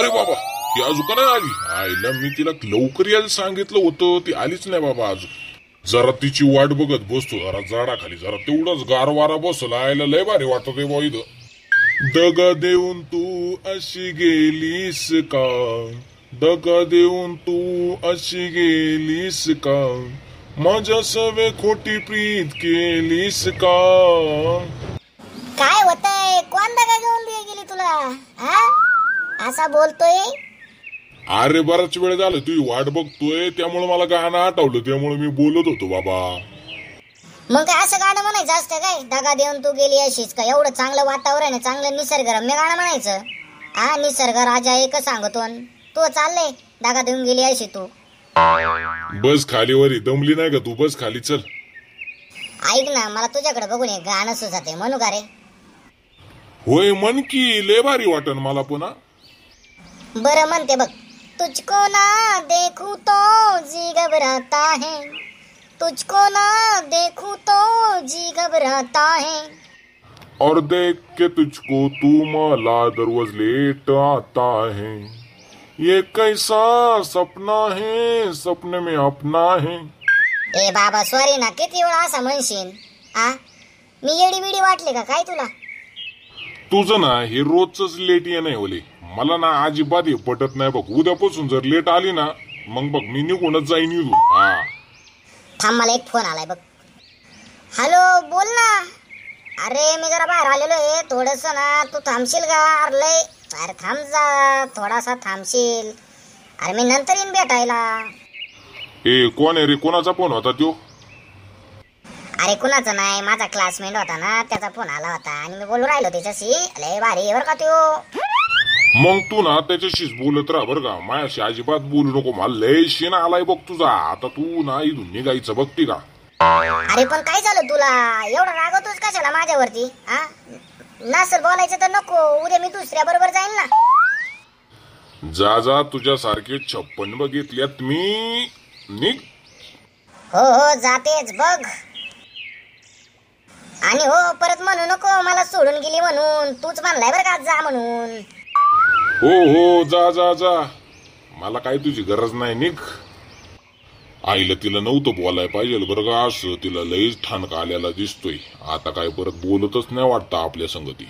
अरे बाबा ती अजून का नाही आली? आईला मी तिला लवकर यायला सांगितलं होतं, ती आलीच नाही बाबा अजून. जरा तिची वाट बघत बसतो जरा झाडाखाली, जरा तेवढंच गारवारा बसला. आईला लय भारी वाटत आहे बॉ इथं. दगा देऊन तू अशी गेलीस का, दगा देऊन तू अशी गेलीस का, माझ्या सवे खोटी प्रीत केलीस का. काय होतंय? कोण दगा घेऊन गेली तुला? हा असा बोलतोय? अरे बराच वेळ झाला तुझी वाट बघतोय, त्यामुळे मला गाणं आठवलं, त्यामुळे मी बोलत होतो बाबा. मग काय असं गाणं म्हणायचं असतं काय? दगा देऊन तू गेली अशीच का? एवढं चांगलं वातावरण आहे, चांगलं निसर्गरम्य गाणं म्हणायचं. हा निसर्ग राजा एक सांगतो, तू चाललंय दगा देऊन गेली अशी तू. बस खाली वरी, दमली नाही का तू? बस खाली चल. ऐक ना, मला तुझ्याकडे बघून एक गाणं सुचते, म्हणू का रे? होय मन की, लय भारी वाटन मला पुन्हा. बरं म्हणते बघ. तुझको ना देखूं तो जी घबराता है, तुझको ना देखूं तो जी घबराता है, और देख के तुझको तू मला दररोज लेट आता है, ये कैसा सपना है सपने में अपना है. ए बाबा सॉरी ना, किती वेळा असं म्हणशील? आ मी येडी बिडी वाटले का काय तुला? तुझं ना हे रोजच लेट ये नाही ओले, मला ना अजिबात हे पटत नाही बघ. उद्यापासून जर लेट आली ना मग बघ मी निघूनच जाईन इथून. हा थांब, मला एक फोन आलाय बघ. हॅलो बोल ना. अरे मी जरा बाहेर आलेलो आहे, थोडस ना तू थांबशील का? अरे थांब जा, थोडासा थांबशील. अरे मी नंतर येईन भेटायला. ए कोण आहे रे? कोणाचा फोन होता त्यो? अरे कुणाचा नाही, माझा क्लासमेट होता ना, त्याचा फोन आला होता आणि मी बोलू राहिलो त्याच्याशी. लय भारी बर का त्यो. मग तू ना त्याच्याशीच बोलत राहा बर का, माझ्याशी अजिबात बोलू नको. मला लय शेण आलाय बघ तुझा. आता तू ना इथून निघायचं बघती का? अरे पण काय झालं तुला? एवढं रागवतोस कशाला माझ्यावरती? हा नसल बोलायचं तर नको, उद्या मी दुसऱ्या बरोबर जाईल ना. जा जा, तुझ्यासारखे 56 बघितल्यात मी. निघ. हो हो जातेच बघ. आणि हो परत म्हणू नको मला सोडून गेली म्हणून. तूच म्हणलाय बरं का जा म्हणून. हो हो जा जा जा, मला काय तुझी गरज नाही. निघ. आईला तिला नव्हतं बोलाय पाहिजे बरं का, असं तिला लईच ठाणका आलेला दिसतोय. आता काय परत बोलतच नाही वाटतं आपल्या संगती.